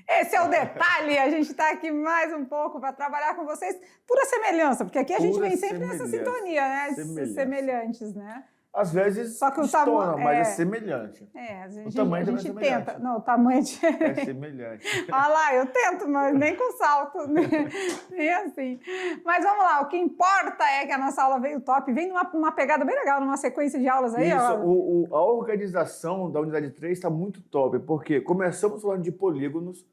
Esse é o detalhe, a gente está aqui mais um pouco para trabalhar com vocês. Pura semelhança, porque aqui a gente vem sempre nessa sintonia, né? Semelhantes, né? Às vezes só que o tamanho mas é semelhante. O tamanho a gente tenta. Não, o tamanho é semelhante. Olha lá, eu tento, mas nem com salto, nem assim. Mas vamos lá, o que importa é que a nossa aula veio top, vem numa pegada bem legal, numa sequência de aulas aí. Isso, a organização da unidade 3 está muito top, porque começamos falando de polígonos,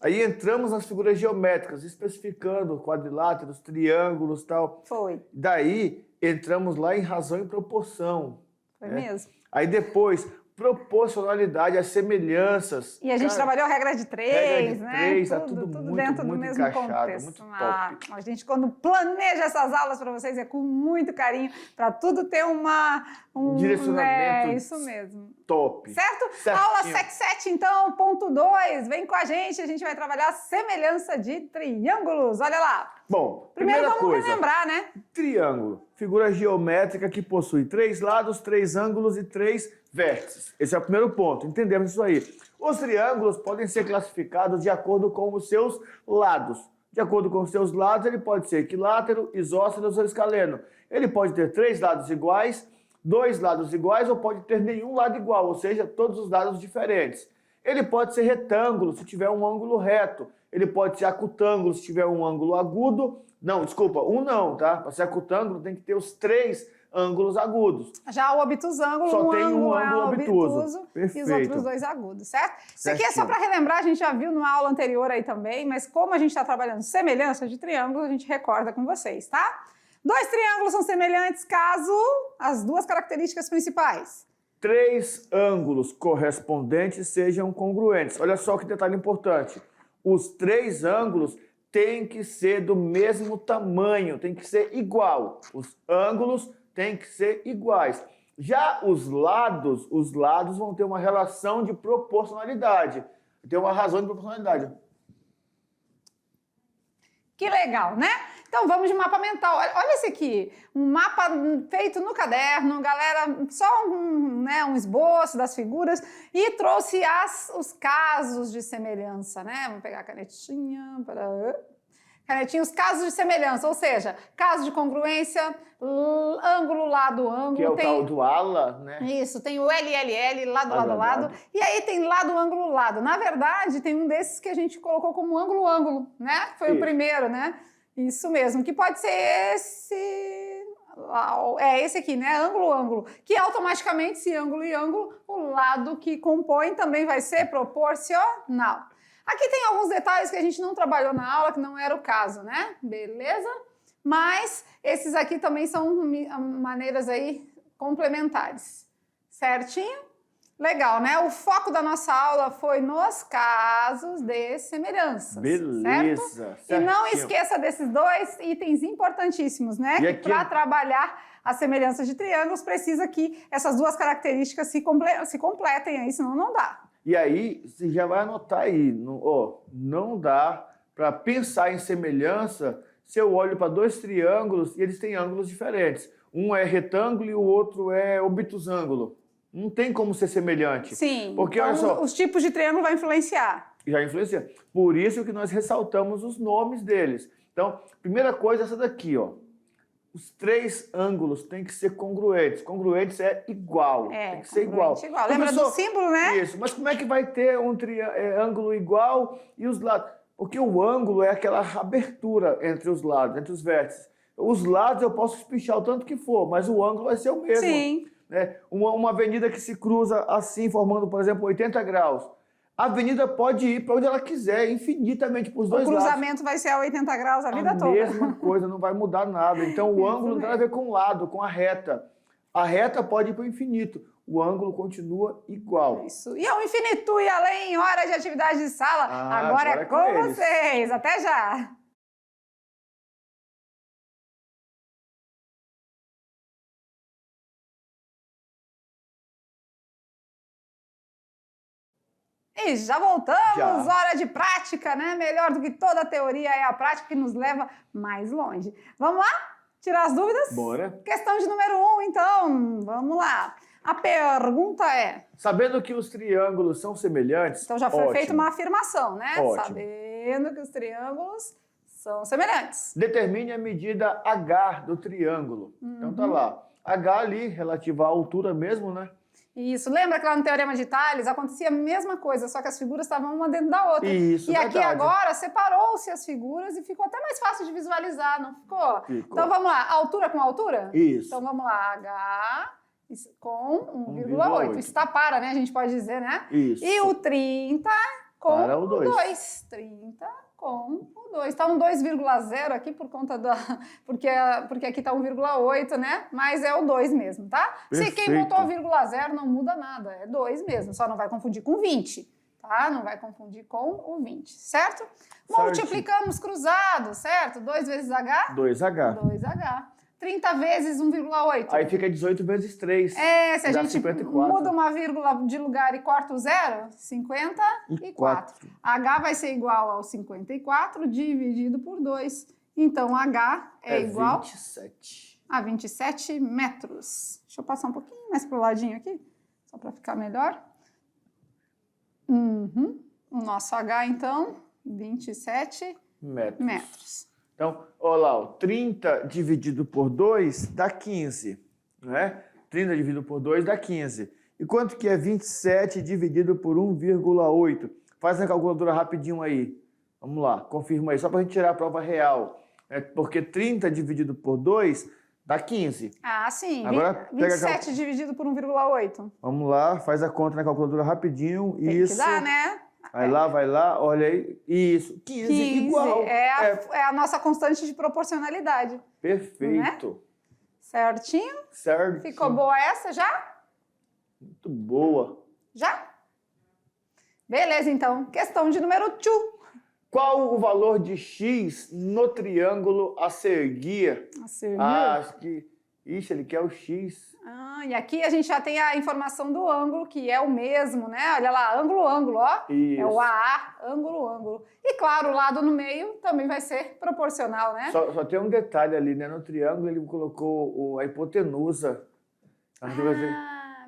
aí entramos nas figuras geométricas, especificando quadriláteros, triângulos e tal. Foi. Daí entramos lá em razão e proporção. Foi mesmo. Aí depois, proporcionalidade, as semelhanças. E a gente trabalhou a regra de 3, né? 3, tudo muito, dentro do mesmo contexto. Muito top. A gente, quando planeja essas aulas para vocês, é com muito carinho, para tudo ter um direcionamento. Isso mesmo. Top. Certo? Certinho. Aula 7, então, ponto 2. Vem com a gente vai trabalhar semelhança de triângulos. Olha lá. Bom, primeiro vamos relembrar, né? Triângulo, figura geométrica que possui 3 lados, 3 ângulos e 3 vértices. Esse é o primeiro ponto, entendemos isso aí. Os triângulos podem ser classificados de acordo com os seus lados. De acordo com os seus lados, ele pode ser equilátero, isósceles ou escaleno. Ele pode ter 3 lados iguais, 2 lados iguais ou pode ter nenhum lado igual, ou seja, todos os lados diferentes. Ele pode ser retângulo se tiver um ângulo reto. Ele pode ser acutângulo se tiver um ângulo agudo. Não, desculpa, não, tá? Para ser acutângulo tem que ter os 3 ângulos agudos. Já o obtusângulo, só tem um ângulo obtuso. Perfeito. E os outros 2 agudos, certo? Isso aqui é só para relembrar, a gente já viu numa aula anterior aí também, mas como a gente está trabalhando semelhança de triângulos, a gente recorda com vocês, tá? 2 triângulos são semelhantes caso as 2 características principais. 3 ângulos correspondentes sejam congruentes. Olha só que detalhe importante. Os 3 ângulos têm que ser do mesmo tamanho, tem que ser igual. Os ângulos têm que ser iguais. Já os lados vão ter uma relação de proporcionalidade. Tem uma razão de proporcionalidade. Que legal, né? Então vamos de mapa mental. Olha esse aqui, um mapa feito no caderno, galera, só um esboço das figuras e trouxe os casos de semelhança, né? Vamos pegar a canetinha, os casos de semelhança, ou seja, caso de congruência, ângulo, lado, ângulo. Que é o tal do ala, né? Isso, tem o LLL, lado, e aí tem lado, ângulo, lado. Na verdade, tem um desses que a gente colocou como ângulo, né? Foi o primeiro, né? Isso mesmo, que pode ser esse aqui, né? Ângulo, que automaticamente, se ângulo e ângulo, o lado que compõe também vai ser proporcional. Aqui tem alguns detalhes que a gente não trabalhou na aula, que não era o caso, né? Beleza? Mas esses aqui também são maneiras aí complementares. Certinho? Legal, né? O foco da nossa aula foi nos casos de semelhanças. Beleza. Certo? E não esqueça desses 2 itens importantíssimos, né? Que para trabalhar as semelhanças de triângulos precisa que essas 2 características se completem aí, senão não dá. E aí, você já vai anotar aí, não dá para pensar em semelhança se eu olho para 2 triângulos e eles têm ângulos diferentes. Um é retângulo e o outro é obtusângulo. Não tem como ser semelhante. Sim, porque, então, olha só, os tipos de triângulo vão influenciar. Já influencia. Por isso que nós ressaltamos os nomes deles. Então, primeira coisa é essa daqui, ó. Os 3 ângulos têm que ser congruentes. Congruentes é igual. Tem que ser igual. Lembra do símbolo, né? Isso. Mas como é que vai ter um ângulo igual e os lados? Porque o ângulo é aquela abertura entre os lados, entre os vértices. Os lados eu posso espichar o tanto que for, mas o ângulo vai ser o mesmo. Sim. Né? Uma avenida que se cruza assim, formando, por exemplo, 80 graus. A avenida pode ir para onde ela quiser, infinitamente, para os 2 lados. O cruzamento vai ser a 80 graus a vida toda. A mesma coisa, não vai mudar nada. Então, o ângulo não tem a ver com o lado, com a reta. A reta pode ir para o infinito. O ângulo continua igual. Isso. E ao infinito e além, hora de atividade de sala. Agora é com vocês. Até já! E já voltamos, Já. hora de prática, né? Melhor do que toda a teoria é a prática que nos leva mais longe. Vamos lá? Tirar as dúvidas? Bora. Questão de número 1, então. Vamos lá. A pergunta é... Sabendo que os triângulos são semelhantes... Então já foi ótimo. feita uma afirmação, né? Ótimo. Sabendo que os triângulos são semelhantes. Determine a medida H do triângulo. Então tá lá. H ali, relativa à altura mesmo, né? Isso. Lembra que lá no Teorema de Tales acontecia a mesma coisa, só que as figuras estavam uma dentro da outra. Isso, e aqui verdade. agora separou-se as figuras e ficou até mais fácil de visualizar, não ficou? Ficou. Então vamos lá. Altura com altura? Isso. Então vamos lá. H com 1,8. 1,8. Isso tá para, né? A gente pode dizer, né? Isso. E o 30 com Para o o 2. 2. 30 com o 2. Está um 2,0 aqui por conta da... Porque aqui está 1,8, né? Mas é o 2 mesmo, tá? Se quem Perfeito. botou 0,0 não muda nada. É 2 mesmo. Só não vai confundir com 20, tá? Não vai confundir com o 20, certo? Multiplicamos cruzado, certo? 2 vezes H? 2H. 2H. 30 vezes 1,8. Aí fica 18 vezes 3. Se a dá gente 54. muda uma vírgula de lugar e corta o zero, 54. H vai ser igual ao 54 dividido por 2. Então, H é igual 27. a 27 metros. Deixa eu passar um pouquinho mais para o ladinho aqui, só para ficar melhor. O nosso H, então, 27 metros. Então, olha lá, ó, 30 dividido por 2 dá 15, né? 30 dividido por 2 dá 15. E quanto que é 27 dividido por 1,8? Faz na calculadora rapidinho aí. Vamos lá, confirma aí, só para a gente tirar a prova real. Porque 30 dividido por 2 dá 15. Ah, sim. Agora, 27 dividido por 1,8. Vamos lá, faz a conta na calculadora rapidinho. Tem Isso. que dar, né? Vai lá, olha aí. Isso, 15 igual. É a nossa constante de proporcionalidade. Perfeito. Né? Certinho? Certo. Ficou boa essa já? Muito boa. Já? Beleza, então. Questão de número 2. Qual o valor de x no triângulo a seguir? Acho que... Ixi, ele quer o x. E aqui a gente já tem a informação do ângulo, que é o mesmo, né? Olha lá, ângulo, ó. Isso. É o AA, ângulo. E claro, o lado no meio também vai ser proporcional, né? Só tem um detalhe ali, né? No triângulo ele colocou a hipotenusa.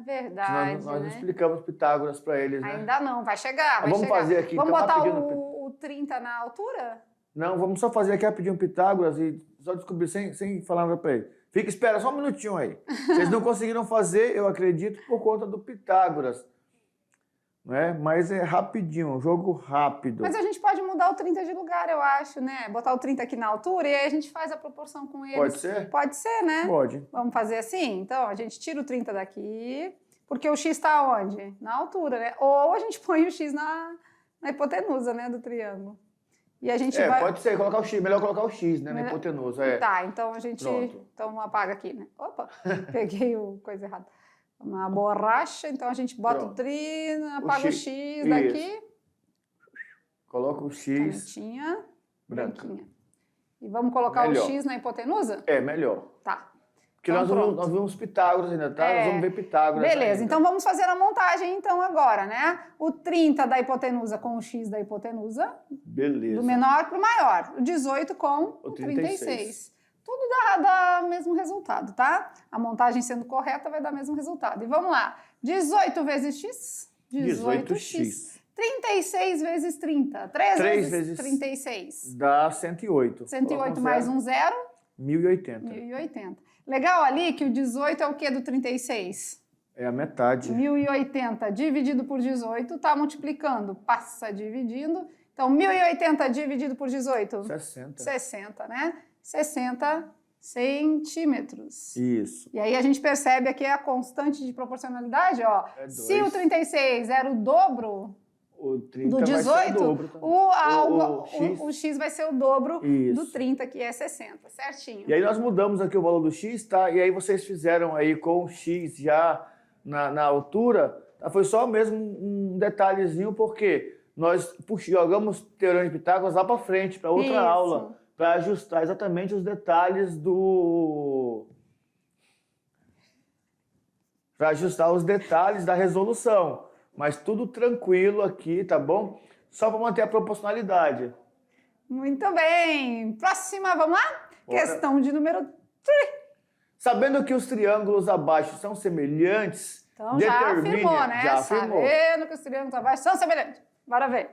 Verdade, Nós não né? explicamos Pitágoras para eles, né? Ainda não, vai chegar, vai Vamos chegar. fazer aqui, Vamos então, botar rapidinho o 30 na altura? Não, vamos só fazer aqui rapidinho Pitágoras e só descobrir sem falar nada para ele. Espera só um minutinho aí. Vocês não conseguiram fazer, eu acredito, por conta do Pitágoras. Né? Mas é rapidinho, um jogo rápido. Mas a gente pode mudar o 30 de lugar, eu acho, né? Botar o 30 aqui na altura e aí a gente faz a proporção com eles. Pode ser? Pode ser, né? Pode. Vamos fazer assim? Então, a gente tira o 30 daqui, porque o x está onde? Na altura, né? Ou a gente põe o x na hipotenusa, né, do triângulo. E a gente vai... pode ser, colocar o x, melhor colocar o x, né, na hipotenusa. Tá, então a gente... Pronto. Então apaga aqui, né? Opa, peguei coisa errada. Uma borracha, então a gente bota o 30, apaga o x daqui. Isso. Coloca o x. Canetinha, branca. branquinha. E vamos colocar melhor. o x na hipotenusa? É, melhor. Tá. Porque então, nós vimos Pitágoras ainda, tá? Nós vamos ver Pitágoras Beleza, ainda. então vamos fazer a montagem então agora, né? O 30 da hipotenusa com o x da hipotenusa. Beleza. Do menor para o maior. O 18 com o 36. Tudo dá mesmo resultado, tá? A montagem sendo correta vai dar o mesmo resultado. E vamos lá. 18 vezes x? 18x. 36 vezes 30. 3 vezes 36. Dá 108. 108 mais um zero? 1080. 1080. Legal ali que o 18 é o quê do 36? É a metade. 1080 dividido por 18 está multiplicando. Passa dividindo. Então, 1080 dividido por 18? 60. 60, né? 60 centímetros. Isso. E aí a gente percebe aqui a constante de proporcionalidade, ó. É 2. Se o 36 era o dobro O 30 do 18, vai ser o dobro também. o x vai ser o dobro Isso. do 30, que é 60, certinho. E aí nós mudamos aqui o valor do x, tá? E aí vocês fizeram aí com o x já na altura, tá? Foi só mesmo um detalhezinho, porque nós jogamos Teorema de Pitágoras lá para frente, para outra Isso. aula, para ajustar exatamente os detalhes para ajustar os detalhes da resolução. mas tudo tranquilo aqui, tá bom? Só para manter a proporcionalidade. Muito bem. Próxima, vamos lá? Bora. Questão de número 3. Sabendo que os triângulos abaixo são semelhantes, Então já afirmou, né? Já afirmou. Sabendo que os triângulos abaixo são semelhantes. Bora ver.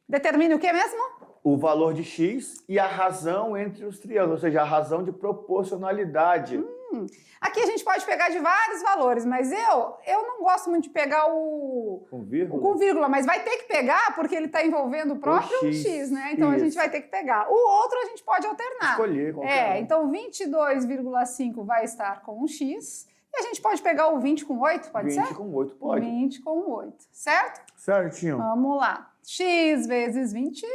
Determine o que mesmo? O valor de x e a razão entre os triângulos, ou seja, a razão de proporcionalidade. Aqui a gente pode pegar de vários valores, mas eu não gosto muito de pegar Com vírgula? o com vírgula, mas vai ter que pegar porque ele está envolvendo o próprio x, né? Então a gente vai ter que pegar. O outro a gente pode alternar. Escolher qualquer um. Então 22,5 vai estar com o x e a gente pode pegar o 20 com 8, pode ser? 20 com 8, pode. 20 com 8, certo? Certinho. Vamos lá. X vezes 20.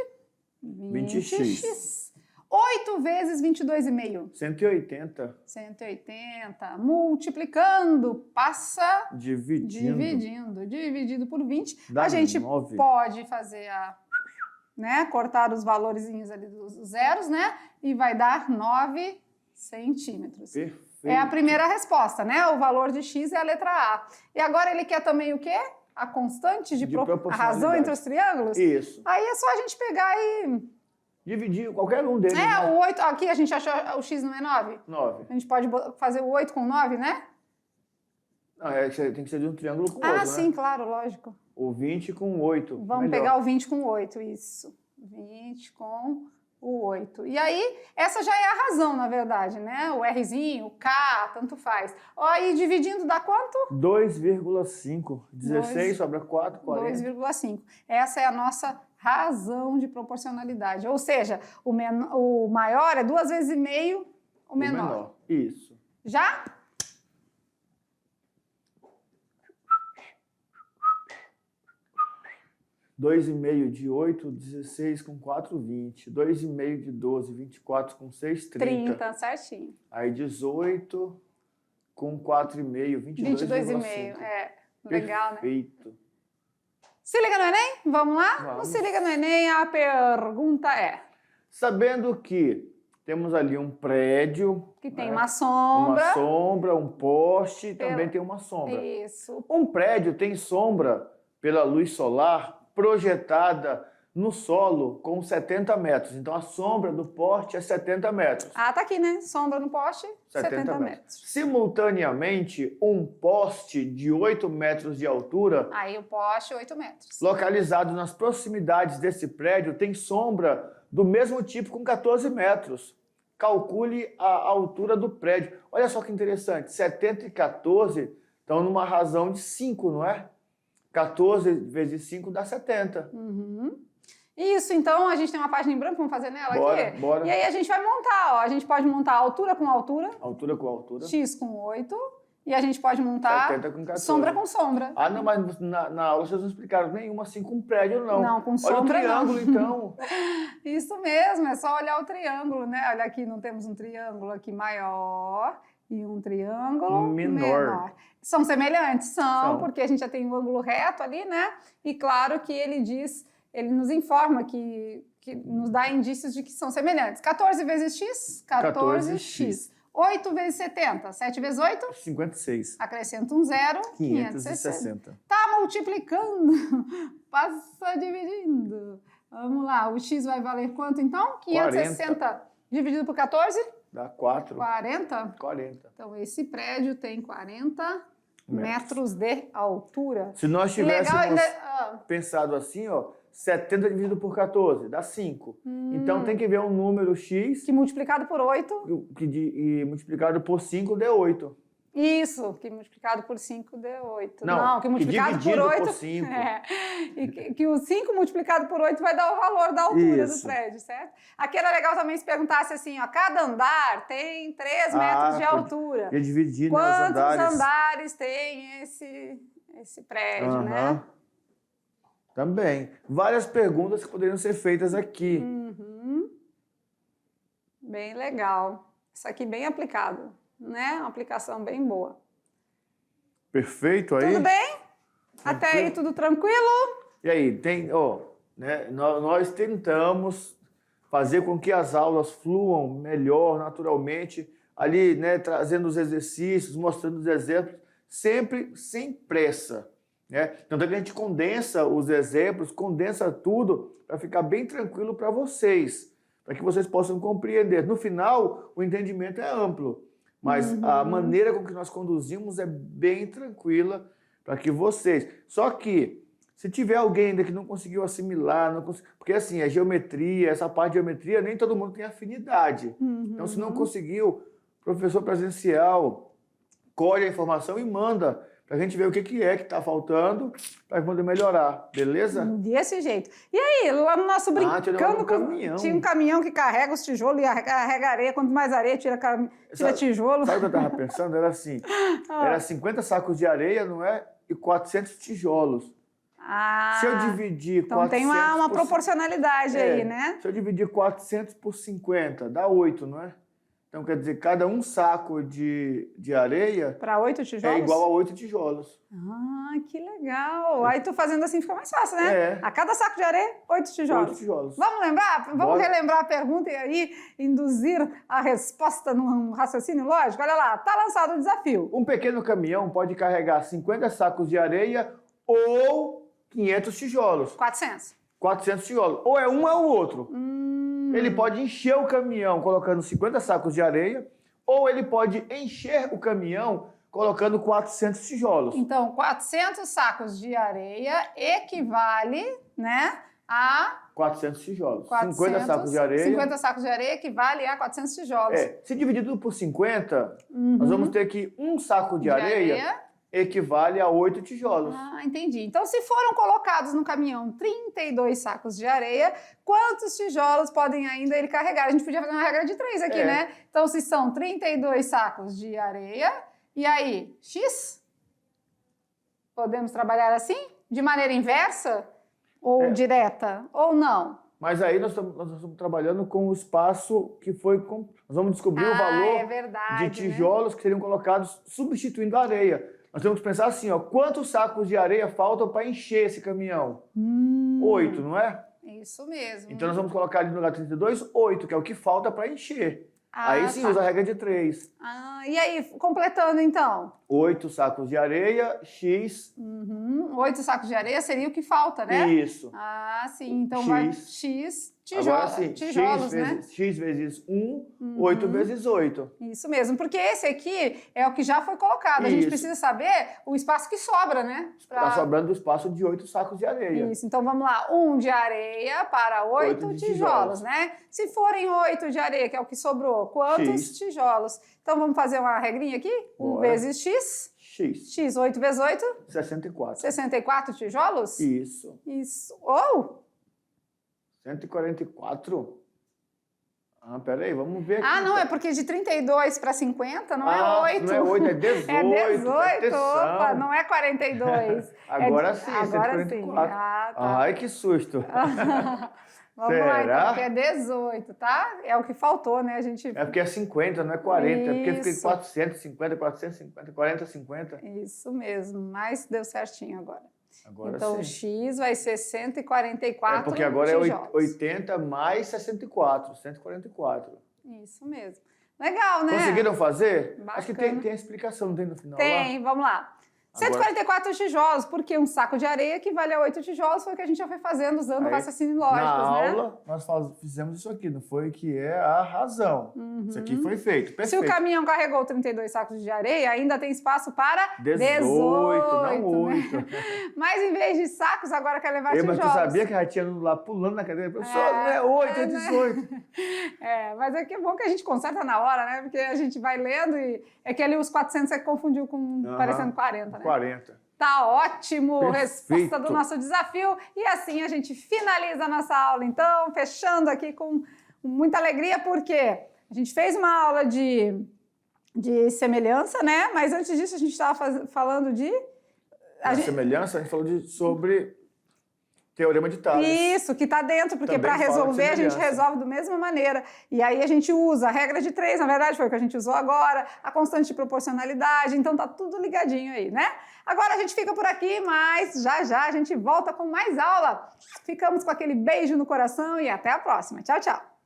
20x. 8 vezes 22,5. 180. 180. Multiplicando, passa Dividindo. dividido por 20. Dá a gente 9. pode fazer cortar os valorzinhos ali dos zeros, né? E vai dar 9 centímetros. Perfeito. É a primeira resposta, né? O valor de x é a letra A. E agora ele quer também o quê? A constante de a razão entre os triângulos? Isso. Aí é só a gente pegar e... Dividir qualquer um deles. o 8... Aqui a gente achou o x não é 9? 9. A gente pode fazer o 8 com 9, né? Não, tem que ser de um triângulo com outro, né? Sim, claro, lógico. O 20 com 8. Vamos pegar o 20 com 8, isso. 20 com o 8. E aí, essa já é a razão, na verdade, né? O Rzinho, o K, tanto faz. Aí, dividindo dá quanto? 2,5. 16 sobra 4, 40. 2,5. Essa é a nossa razão de proporcionalidade. Ou seja, o maior é 2 vezes e meio o menor. Isso. Já? Dois e meio de 8, 16 com 4, 20. 2,5 de 12, 24 com 6, 30. 30, certinho. Aí 18 com 4,5, 22,5. Legal, né? Perfeito. Se liga no Enem? Vamos lá? Vamos. No Se Liga no Enem, a pergunta é... Sabendo que temos ali um prédio... Que tem uma sombra. Uma sombra, um poste, também tem uma sombra. Isso. Um prédio tem sombra pela luz solar projetada no solo com 70 metros. Então, a sombra do poste é 70 metros. Tá aqui, né? Sombra no poste, 70 metros. Simultaneamente, um poste de 8 metros de altura... Aí o poste, 8 metros. Localizado nas proximidades desse prédio, tem sombra do mesmo tipo com 14 metros. Calcule a altura do prédio. Olha só que interessante, 70 e 14 estão numa razão de 5, não é? 14 vezes 5 dá 70. Isso, então a gente tem uma página em branco, vamos fazer nela aqui? Bora. E aí a gente vai montar, ó. A gente pode montar altura com altura. Altura com altura. X com 8. E a gente pode montar 70 com 14. sombra com sombra. Ah, não, mas na aula vocês não explicaram nenhuma assim com prédio, não. Não, com Olha sombra o triângulo, então. Isso mesmo, é só olhar o triângulo, né? Olha aqui, não temos um triângulo aqui maior e um triângulo menor. São semelhantes? São, porque a gente já tem um ângulo reto ali, né? E claro que ele nos informa que nos dá indícios de que são semelhantes. 14 vezes x? 14x. 8 vezes 70? 7 vezes 8? 56. Acrescenta um zero, 560. Tá multiplicando, passa dividindo. Vamos lá, o x vai valer quanto então? 560 40. Dividido por 14? Dá 4. 40? 40. Então esse prédio tem 40 metros de altura. Se nós tivéssemos pensado assim, ó, 70 dividido por 14 dá 5. Então tem que ver um número x... Que multiplicado por 8... E multiplicado por 5 dê 8. Isso, que multiplicado por 5 dê 8. Não, que multiplicado por 8... por 5. E que o 5 multiplicado por 8 vai dar o valor da altura do prédio, certo? Aqui era legal também se perguntasse assim, ó, cada andar tem 3 metros de altura. E dividir quantos andares tem esse prédio, né? Também. Várias perguntas que poderiam ser feitas aqui. Bem legal. Isso aqui bem aplicado, né? Uma aplicação bem boa. Perfeito aí? Tudo bem? Até aí tudo tranquilo? E aí, nós tentamos fazer com que as aulas fluam melhor, naturalmente, ali, né, trazendo os exercícios, mostrando os exemplos, sempre sem pressa. né? Então, a gente condensa os exemplos, condensa tudo para ficar bem tranquilo para vocês, para que vocês possam compreender. No final, o entendimento é amplo, mas a maneira com que nós conduzimos é bem tranquila para que vocês... Só que, se tiver alguém ainda que não conseguiu assimilar, porque assim, a geometria, essa parte de geometria, nem todo mundo tem afinidade. Então, se não conseguiu, professor presencial, colhe a informação e manda para a gente ver o que é que está faltando para poder melhorar, beleza? Desse jeito. E aí, lá no nosso brincando, tinha um caminhão que carrega os tijolos e carrega areia. Quanto mais areia, tira tijolo. Sabe o que eu estava pensando? Era assim, era 50 sacos de areia, não é? E 400 tijolos. Se eu dividir então 400 tem uma proporcionalidade aí, né? Se eu dividir 400 por 50, dá 8, não é? Então, quer dizer, cada um saco de areia... Para 8 tijolos? É igual a 8 tijolos. Ah, que legal! Aí tu fazendo assim fica mais fácil, né? A cada saco de areia, 8 tijolos. 8 tijolos. Vamos lembrar? Vamos relembrar a pergunta e aí induzir a resposta num raciocínio lógico? Olha lá, tá lançado o desafio. Um pequeno caminhão pode carregar 50 sacos de areia ou 500 tijolos. 400. 400 tijolos. Ou é um ou o outro. Ele pode encher o caminhão colocando 50 sacos de areia, ou ele pode encher o caminhão colocando 400 tijolos. Então, 400 sacos de areia equivale, né, a... 400 tijolos. 50 sacos de areia. 50 sacos de areia equivale a 400 tijolos. Se dividido por 50, nós vamos ter que um saco de areia equivale a 8 tijolos. Ah, entendi. Então, se foram colocados no caminhão 32 sacos de areia, quantos tijolos podem ainda ele carregar? A gente podia fazer uma regra de 3 aqui, né? Então, se são 32 sacos de areia, e aí, X? Podemos trabalhar assim? De maneira inversa? Ou direta? Ou não? Mas aí nós estamos trabalhando com o espaço que foi... Nós vamos descobrir o valor de tijolos que seriam colocados substituindo a areia. Nós temos que pensar assim, ó, quantos sacos de areia faltam para encher esse caminhão? 8, não é? Isso mesmo. Então nós vamos colocar ali no lugar 32, 8, que é o que falta para encher. Aí sim usa a regra de 3. E aí, completando então? 8 sacos de areia, X. 8 sacos de areia seria o que falta, né? Isso. Sim. Então vai X tijolos. Agora sim, tijolos, X vezes 1, 8 vezes 8. Isso mesmo, porque esse aqui é o que já foi colocado. A gente precisa saber o espaço que sobra, né? Está sobrando o espaço de 8 sacos de areia. Isso, então vamos lá. 1 de areia para 8 tijolos, né? Se forem 8 de areia, que é o que sobrou, quantos tijolos? Então vamos fazer uma regrinha aqui? 1 vezes X. X, 8 vezes 8? 64. 64 tijolos? Isso. 144? Peraí, vamos ver aqui. Não, é porque de 32 para 8. não Não é 8, é 18. É 18, opa, não é 42. Agora sim, agora 144. sim. Tá. Ai, que susto. Vamos lá, então, porque é 18, tá? É o que faltou, né? É porque é 50, não é 40. É porque fica 450, 450, 40, 50. Isso mesmo, mas deu certinho agora. Então, X vai ser 144 porque agora tijolos. É 80 mais 64, 144. Isso mesmo. Legal, né? Conseguiram fazer? Bacana. Acho que tem a explicação, não tem no final? Tem, vamos lá. 144 tijolos, porque um saco de areia equivale a 8 tijolos, foi o que a gente já foi fazendo usando raciocínio lógico, né? Na aula, nós fizemos isso aqui, não foi que é a razão. Isso aqui foi feito, perfeito. Se o caminhão carregou 32 sacos de areia, ainda tem espaço para 18, não 8. Né? Mas em vez de sacos, agora quer levar tijolos. Mas tu sabia que já tinha lá pulando na cadeira? Professor, não é 8, é 18. Mas é que é bom que a gente conserta na hora, né? Porque a gente vai lendo e é que ali os 400 você confundiu com parecendo 40, né? 40. Tá ótimo, Perfeito. Resposta do nosso desafio. E assim a gente finaliza a nossa aula, então, fechando aqui com muita alegria, porque a gente fez uma aula de semelhança, né? Mas antes disso a gente estava falando de... Semelhança, a gente falou sobre teorema de Tales. Isso, que está dentro, porque para resolver a gente resolve da mesma maneira. E aí a gente usa a regra de 3, na verdade foi o que a gente usou agora, a constante de proporcionalidade, então tá tudo ligadinho aí, né? Agora a gente fica por aqui, mas já a gente volta com mais aula. Ficamos com aquele beijo no coração e até a próxima. Tchau, tchau!